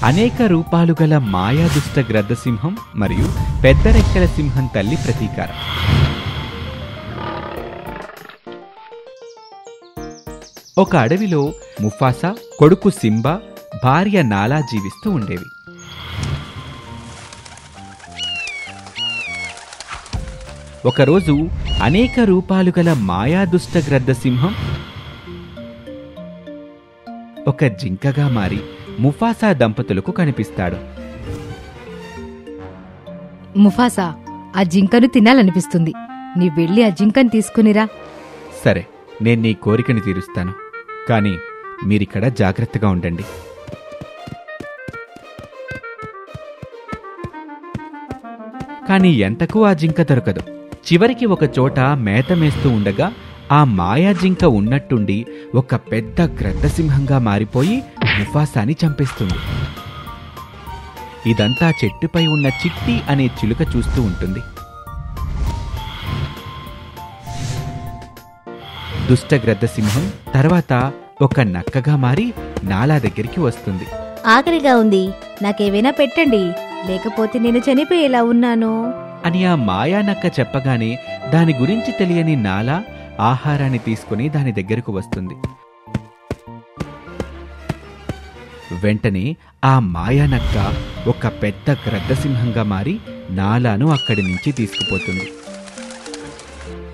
అనేక రూపాలు గల మాయాదుష్ట గ్రద్దసింహం మరియు పెద్ద రెక్కల సింహం తల్లి ప్రతీకారం. ఒక అడవిలో ముఫాసా, కొడుకు సింబా, భార్య నాలా జీవిస్తూ ఉండేవి. ఒకరోజు అనేక రూపాలు గల మాయాదుష్ట గ్రద్దసింహం ఒక జింకగా మారి ముఫాసా దంపతులకు కనిపిస్తాడు. ముఫాసా, ఆ జింకను తినాలనిపిస్తుంది. నీ వెళ్ళి ఆ జింకను తీసుకునిరా. సరే, నేను నీ కోరికని తీరుస్తాను. కానీ మీరిక్కడ జాగ్రత్తగా ఉండండి. కానీ ఎంతకు ఆ జింక దొరకదు. చివరికి ఒక చోట మేత మేస్తూ ఉండగా ఆ మాయా జింక ఉన్నట్టుండి ఒక పెద్ద గ్రద్దసింహంగా మారిపోయి ముఫాసాని చంపేస్తుంది. ఇదంతా చెట్టుపై ఉన్న చిట్టి అనే చిలుక చూస్తూ ఉంటుంది. దుష్ట గ్రద్దసింహం తర్వాత ఒక నక్కగా మారి నాలా దగ్గరికి వస్తుంది. ఆకలిగా ఉంది, నాకేవైనా పెట్టండి, లేకపోతే నేను చనిపోయేలా ఉన్నాను అని ఆ మాయా నక్క చెప్పగానే దాని గురించి తెలియని నాలా ఆహారాన్ని తీసుకుని దాని దగ్గరకు వస్తుంది. వెంటనే ఆ మాయా నక్క ఒక పెద్ద గ్రద్దసింహంగా మారి నాలాను అక్కడి నుంచి తీసుకుపోతుంది.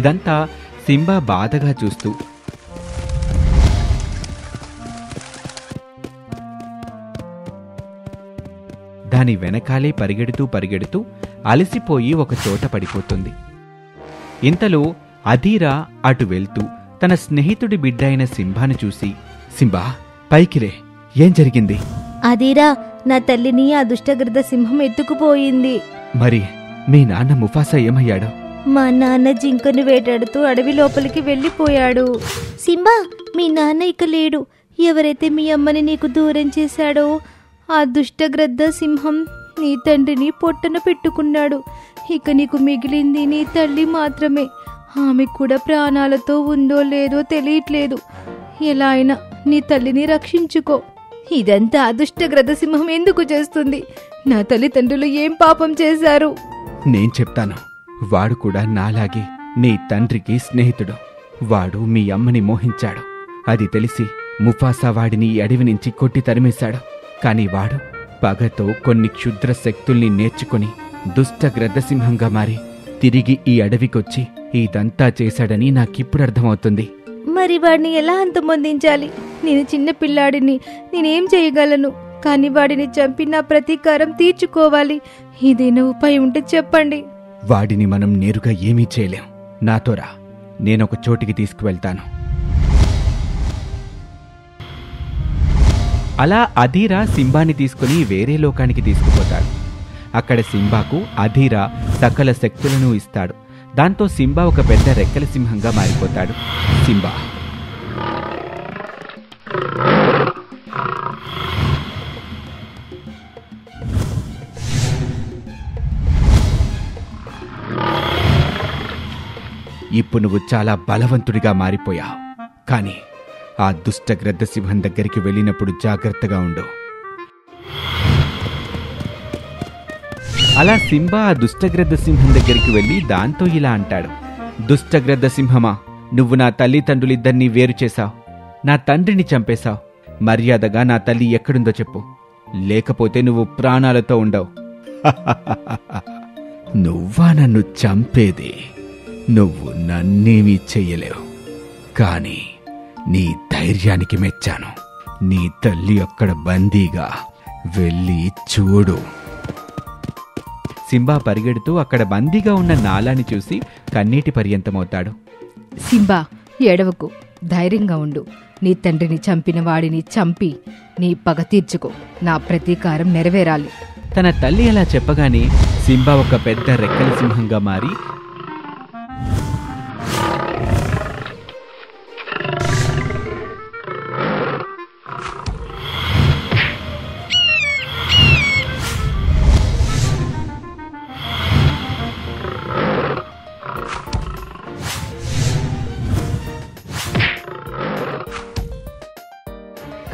ఇదంతా సింబా బాధగా చూస్తూ దాని వెనకాలే పరిగెడుతూ అలసిపోయి ఒక చోట పడిపోతుంది. ఇంతలో అధీరా అటు వెళ్తూ తన స్నేహితుడి బిడ్డ అయిన సింబాను చూసి, సింబా, పైకిలే, ఏం జరిగింది? అధీరా, నా తల్లిని ఆ దుష్టగ్రద్ద సింహం ఎత్తుకుపోయింది. మరి మీ నాన్న ముఫాసా ఏమయ్యాడో? మా నాన్న జింకను వేటాడుతూ అడవి లోపలికి వెళ్ళిపోయాడు. సింబా, మీ నాన్న ఇక లేడు. ఎవరైతే మీ అమ్మని నీకు దూరం చేశాడో ఆ దుష్టగ్రద్ద సింహం నీ తండ్రిని పొట్టన పెట్టుకున్నాడు. ఇక నీకు మిగిలింది నీ తల్లి మాత్రమే. ఆమె కూడా ప్రాణాలతో ఉందో లేదో తెలియట్లేదు. ఎలా అయినా నీ తల్లిని రక్షించుకో. ఇదంతా అదుష్టగ్రద్ద సింహం ఎందుకు చేస్తుంది? నా తల్లిదండ్రులు ఏం పాపం చేశారు? నేను చెప్తాను. వాడు కూడా నాలాగే నీ తండ్రికి స్నేహితుడు. వాడు మీ అమ్మని మోహించాడు. అది తెలిసి ముఫాసా వాడిని ఈ అడవి నుంచి కొట్టి తరిమేశాడు. కాని వాడు పగతో కొన్ని క్షుద్ర శక్తుల్ని నేర్చుకుని దుష్ట గ్రద్దసింహంగా మారి తిరిగి ఈ అడవికొచ్చి ఇదంతా చేశాడని నాకిప్పుడు అర్థమవుతుంది. మరి వాడిని ఎలా అంతమొందించాలి? నేను చిన్న పిల్లాడిని, నేనేం చేయగలను? కాని వాడిని చంపి నా ప్రతీకారం తీర్చుకోవాలి. ఏదైనా ఉపాయం ఉంటే చెప్పండి. వాడిని మనం నేరుగా ఏమీ చేయలేం. నాతో రా, నేనొక చోటికి తీసుకువెళ్తాను. అలా అధీరా సింబాని తీసుకుని వేరే లోకానికి తీసుకుపోతాడు. అక్కడ సింబాకు అధీరా సకల శక్తులను ఇస్తాడు. దాంతో సింబా ఒక పెద్ద రెక్కల సింహంగా మారిపోతాడు. సింబా ఇప్పుడు నువ్వు చాలా బలవంతుడిగా మారిపోయావు. కానీ ఆ దుష్ట గ్రద్దసింహం దగ్గరికి వెళ్ళినప్పుడు జాగ్రత్తగా ఉండు. అలా సింబా ఆ దుష్టగ్రద్దసింహం దగ్గరికి వెళ్ళి దాంతో ఇలా అంటాడు. దుష్టగ్రద్దసింహమా, నువ్వు నా తల్లిదండ్రులిద్దరినీ వేరు చేశావు. నా తండ్రిని చంపేశావు. మర్యాదగా నా తల్లి ఎక్కడుందో చెప్పు, లేకపోతే నువ్వు ప్రాణాలతో ఉండవు. నువ్వా నన్ను చంపేది? నువ్వు నన్నేమీ చెయ్యలేవు. కానీ నీ ధైర్యానికి మెచ్చాను. నీ తల్లి అక్కడ బందీగా, వెళ్ళి చూడు. సింబా పరిగెడుతూ అక్కడ బందీగా ఉన్న నాలాని చూసి కన్నీటి పర్యంతమవుతాడు. సింబా, ఏడవకు, ధైర్యంగా ఉండు. నీ తండ్రిని చంపిన వాడిని చంపి నీ పగ తీర్చుకో. నా ప్రతీకారం నెరవేరాలి. తన తల్లి అలా చెప్పగానే సింబా ఒక పెద్ద రెక్కల సింహంగా మారి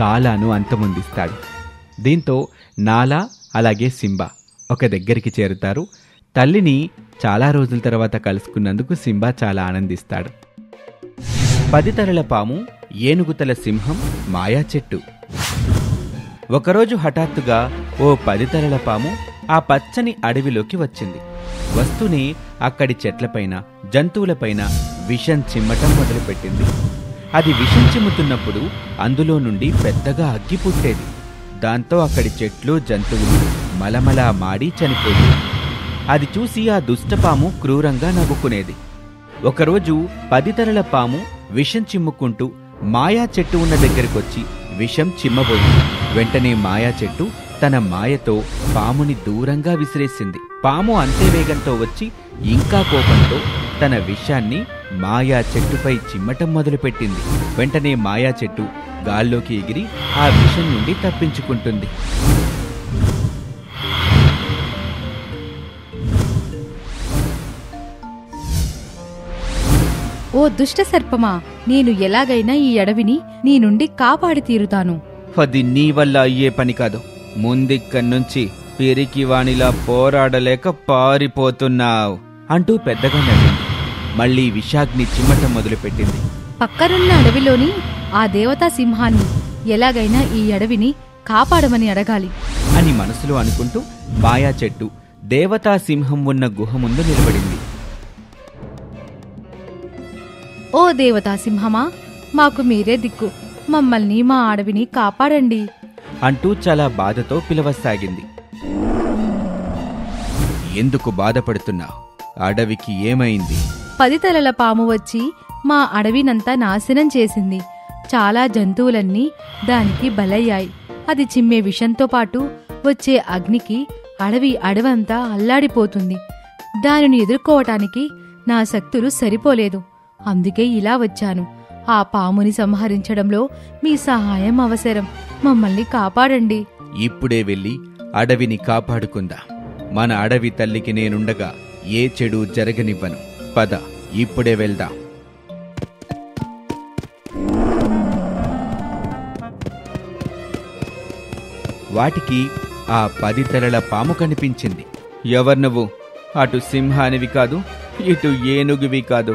కాలాను అంతమొందిస్తాడు. దీంతో నాలా అలాగే సింబా ఒక దగ్గరికి చేరుతారు. తల్లిని చాలా రోజుల తర్వాత కలుసుకున్నందుకు సింబా చాలా ఆనందిస్తాడు. 10 తలల పాము, ఏనుగుతల సింహం, మాయా చెట్టు. ఒకరోజు హఠాత్తుగా ఓ 10 తలల పాము ఆ పచ్చని అడవిలోకి వచ్చింది. వస్తూనే అక్కడి చెట్లపైన, జంతువులపైన విషం చిమ్మటం మొదలుపెట్టింది. అది విషం చిమ్ముతున్నప్పుడు అందులో నుండి పెద్దగా అగ్గి పుట్టేది. దాంతో అక్కడి చెట్లు, జంతువులు మలమలా మాడి చనిపోయేవి. అది చూసి ఆ దుష్టపాము క్రూరంగా నవ్వుకునేది. ఒకరోజు 10 తలల పాము విషం చిమ్ముకుంటూ మాయా చెట్టు ఉన్న దగ్గరికొచ్చి విషం చిమ్మబోయింది. వెంటనే మాయా చెట్టు తన మాయతో పాముని దూరంగా విసిరేసింది. పాము అంతే వేగంతో వచ్చి ఇంకా కోపంతో తన విషాన్ని మాయా చెట్టుపై చిమ్మటం మొదలుపెట్టింది. వెంటనే మాయా చెట్టు గాల్లోకి ఎగిరి ఆ విషం నుండి తప్పించుకుంటుంది. ఓ దుష్ట సర్పమా, నేను ఎలాగైనా ఈ అడవిని నీ నుండి కాపాడి తీరుతాను. అది నీ వల్ల అయ్యే పని కాదు. ముందిక్కడ్నుంచి పిరికివాణిలా పోరాడలేక పారిపోతున్నావు అంటూ పెద్దగా నవ్వింది. మళ్లీ విషాగ్ని చిమ్మటం మొదలుపెట్టింది. పక్కనున్న అడవిలోని ఆ దేవతా సింహాన్ని ఎలాగైనా ఈ అడవిని కాపాడమని అడగాలి అని మనసులో అనుకుంటూ మాయా చెట్టు దేవతా సింహం ఉన్న గుహ ముందు నిలబడింది. ఓ దేవతా సింహమా, మాకు మీరే దిక్కు, మమ్మల్ని మా అడవిని కాపాడండి అంటూ చాలా బాధతో పిలవసాగింది. ఎందుకు బాధపడుతున్నావు? అడవికి ఏమైంది? 10 తలల పాము వచ్చి మా అడవినంతా నాశనం చేసింది. చాలా జంతువులన్నీ దానికి బలయ్యాయి. అది చిమ్మే విషంతో పాటు వచ్చే అగ్నికి అడవంతా అల్లాడిపోతుంది. దానిని ఎదుర్కోవటానికి నా శక్తులు సరిపోలేదు. అందుకే ఇలా వచ్చాను. ఆ పాముని సంహరించడంలో మీ సహాయం అవసరం. మమ్మల్ని కాపాడండి. ఇప్పుడే వెళ్ళి అడవిని కాపాడుకుందాం. మన అడవి తల్లికి నేనుండగా ఏ చెడు జరగనివ్వను. పద, ఇప్పుడే వెళ్దాం. వాటికి ఆ 10 తలల పాము కనిపించింది. ఎవరు నువ్వు? అటు సింహానివి కాదు, ఇటు ఏనుగువి కాదు.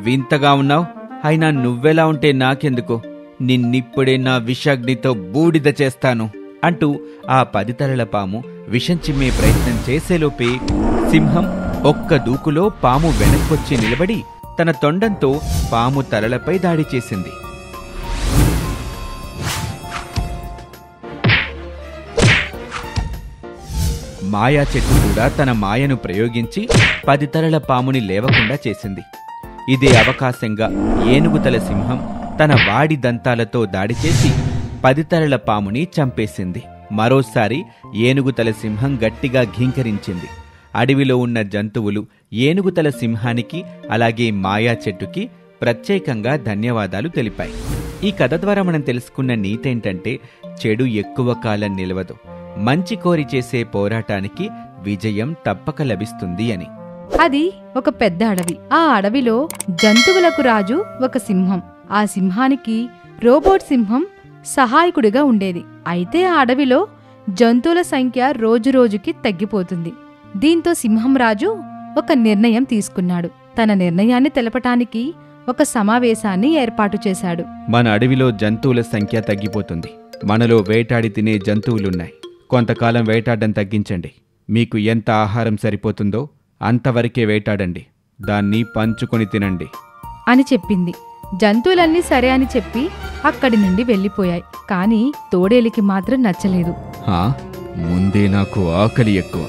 వింతగా ఉన్నావు. అయినా నువ్వెలా ఉంటే నాకెందుకు? నిన్నిప్పుడే నా విషాగ్నితో బూడిద చేస్తాను అంటూ ఆ 10 తలల పాము విషం చిమ్మే ప్రయత్నం చేసేలోపే సింహం ఒక్క దూకులో పాము వెనక్కొచ్చి నిలబడి తన తొండంతో పాము తలలపై దాడి చేసింది. మాయా చెట్టు కూడా తన మాయను ప్రయోగించి 10 తలల పాముని లేవకుండా చేసింది. ఇదే అవకాశంగా ఏనుగుతల సింహం తన వాడి దంతాలతో దాడి చేసి 10 తలల పాముని చంపేసింది. మరోసారి ఏనుగుతల సింహం గట్టిగా ఘీంకరించింది. అడవిలో ఉన్న జంతువులు ఏనుగుతల సింహానికి అలాగే మాయా చెట్టుకి ప్రత్యేకంగా ధన్యవాదాలు తెలిపాయి. ఈ కథ ద్వారా మనం తెలుసుకున్న నీతేంటంటే, చెడు ఎక్కువ కాలం నిలవదు. మంచి కోరి చేసే పోరాటానికి విజయం తప్పక లభిస్తుంది అని. అది ఒక పెద్ద అడవి. ఆ అడవిలో జంతువులకు రాజు ఒక సింహం. ఆ సింహానికి రోబోట్ సింహం సహాయకుడిగా ఉండేది. అయితే ఆ అడవిలో జంతువుల సంఖ్య రోజురోజుకి తగ్గిపోతుంది. దీంతో సింహం రాజు ఒక నిర్ణయం తీసుకున్నాడు. తన నిర్ణయాన్ని తెలపటానికి ఒక సమావేశాన్ని ఏర్పాటు చేశాడు. మన అడవిలో జంతువుల సంఖ్య తగ్గిపోతుంది. మనలో వేటాడి తినే జంతువులున్నాయి. కొంతకాలం వేటాడడం తగ్గించండి. మీకు ఎంత ఆహారం సరిపోతుందో అంతవరకే వేటాడండి. దాన్ని పంచుకొని తినండి అని చెప్పింది. జంతువులన్నీ సరే అని చెప్పి అక్కడి నుండి వెళ్ళిపోయాయి. కాని తోడేలికి మాత్రం నచ్చలేదు. ముందే నాకు ఆకలి ఎక్కువ.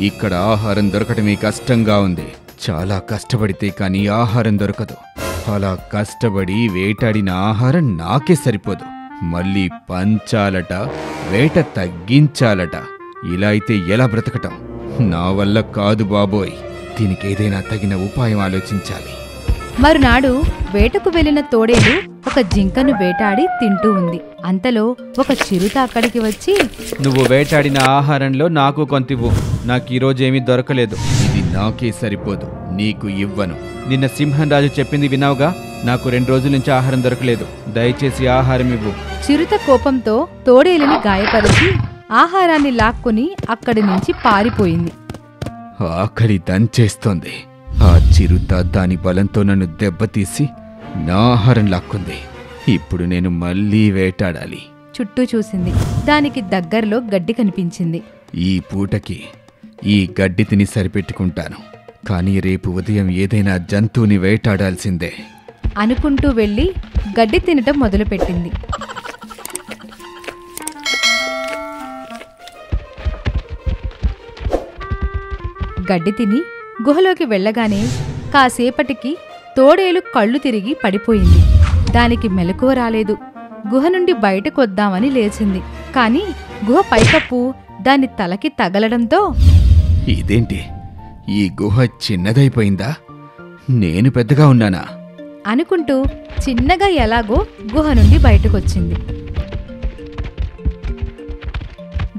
ఇక్కడ ఆహారం దొరకటమే కష్టంగా ఉంది. చాలా కష్టపడితే కాని ఆహారం దొరకదు. అలా కష్టపడి వేటాడిన ఆహారం నాకే సరిపోదు. మళ్ళీ పంచాలట, వేట తగ్గించాలట. ఇలా అయితే ఎలా బ్రతకటం? నా వల్ల కాదు బాబోయ్. దీనికేదైనా తగిన ఉపాయం ఆలోచించాలి. మరునాడు వేటకు వెళ్లిన తోడేలు ఒక జింకను వేటాడి తింటూ ఉంది. అంతలో ఒక చిరుత అక్కడికి వచ్చి, నువ్వు వేటాడిన ఆహారంలో నాకు కొంతివ్వు. నాకీరోజేమీ దొరకలేదు. ఇది నాకే సరిపోదు, నీకు ఇవ్వను. నిన్న సింహంరాజు చెప్పింది విన్నావుగా? నాకు 2 రోజుల నుంచి ఆహారం దొరకలేదు. దయచేసి ఆహారం ఇవ్వు. చిరుత కోపంతో తోడేలుని గాయపరిచి ఆహారాన్ని లాక్కొని అక్కడి నుంచి పారిపోయింది. ఆకలి దంచేస్తోంది. ఆ చిరుత దాని బలంతో నన్ను దెబ్బతీసి నా ఆహారం లాక్కుంది. ఇప్పుడు నేను మళ్ళీ వేటాడాలి. చుట్టూ చూసింది. దానికి దగ్గరలో గడ్డి కనిపించింది. ఈ పూటకి ఈ గడ్డి తిని సరిపెట్టుకుంటాను. కానీ రేపు ఉదయం ఏదైనా జంతువుని వేటాడాల్సిందే అనుకుంటూ వెళ్ళి గడ్డి తినటం మొదలుపెట్టింది. గడ్డి తిని గుహలోకి వెళ్ళగానే కాసేపటికి తోడేలు కళ్ళు తిరిగి పడిపోయింది. దానికి మెలకువ రాలేదు. గుహ నుండి బయటకొద్దామని లేచింది. కాని గుహ పైకప్పు దాని తలకి తగలడంతో ఇదేంటి, ఈ గుహ చిన్నదైపోయిందా? నేను పెద్దగా ఉన్నానా అనుకుంటూ చిన్నగా ఎలాగో గుహ నుండి బయటకొచ్చింది.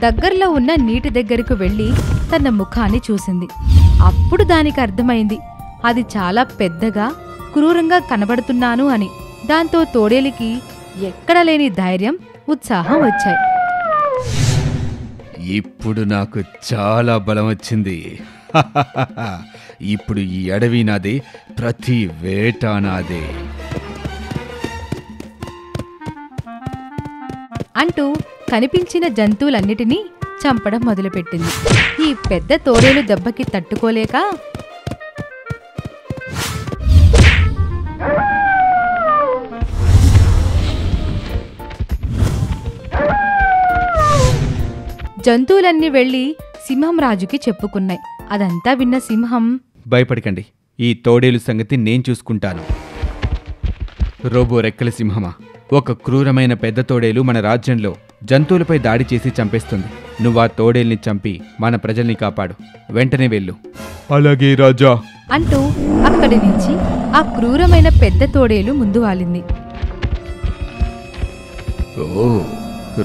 దగ్గరలో ఉన్న నీటి దగ్గరకు వెళ్లి తన ముఖాన్ని చూసింది. అప్పుడు దానికి అర్థమైంది అది చాలా పెద్దగా క్రూరంగా కనబడుతున్నాను అని. దాంతో తోడేలికి ఎక్కడలేని ధైర్యం, ఉత్సాహం వచ్చాయి. ఇప్పుడు నాకు చాలా బలం వచ్చింది. ఇప్పుడు ఈ అడవి నాదే, ప్రతి వేట నాదే అంటూ కనిపించిన జంతువులన్నిటినీ చంపడం మొదలుపెట్టింది. ఈ పెద్ద తోడేలు దెబ్బకి తట్టుకోలేక జంతువులన్నీ వెళ్లి సింహం రాజుకి చెప్పుకున్నాయి. అదంతా విన్న సింహం, భయపడకండి, ఈ తోడేలు సంగతి నేను చూసుకుంటాను. రోబో రెక్కల సింహమా, ఒక క్రూరమైన పెద్ద తోడేలు మన రాజ్యంలో జంతువులపై దాడి చేసి చంపేస్తుంది. నువ్వా తోడేల్ని చంపి మన ప్రజల్ని కాపాడు. వెంటనే వెళ్ళు. అలాగే రాజా అంటూ అక్కడి నుంచి ఆ క్రూరమైన పెద్ద తోడేలు ముందు వాలింది. ఓ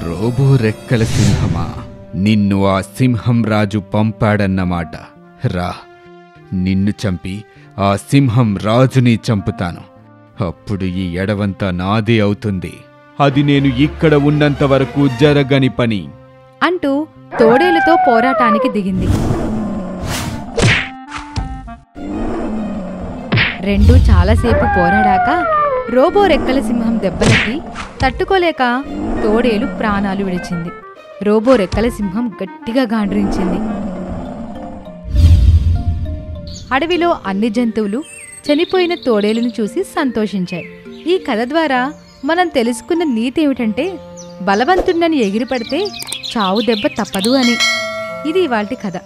రోబో రెక్కల సింహమా, నిన్ను ఆ సింహం రాజు పంపాడన్నమాట. రా, నిన్ను చంపి ఆ సింహం రాజుని చంపుతాను. అప్పుడు ఈ ఎడవంతా నాదే అవుతుంది. అది నేను ఇక్కడ ఉన్నంత వరకు జరగని పని అంటూ తోడేలుతో పోరాటానికి దిగింది. రెండూ చాలాసేపు పోరాడాక రోబో రెక్కల సింహం దెబ్బలకి తట్టుకోలేక తోడేలు ప్రాణాలు విడిచింది. రోబో రెక్కల సింహం గట్టిగా గాండ్రించింది. అడవిలో అన్ని జంతువులు చనిపోయిన తోడేలును చూసి సంతోషించాయి. ఈ కథ ద్వారా మనం తెలుసుకున్న నీతి ఏమిటంటే, బలవంతుణ్ణని ఎగిరిపడితే చావు దెబ్బ తప్పదు అని. ఇది ఇవాల్టి కథ.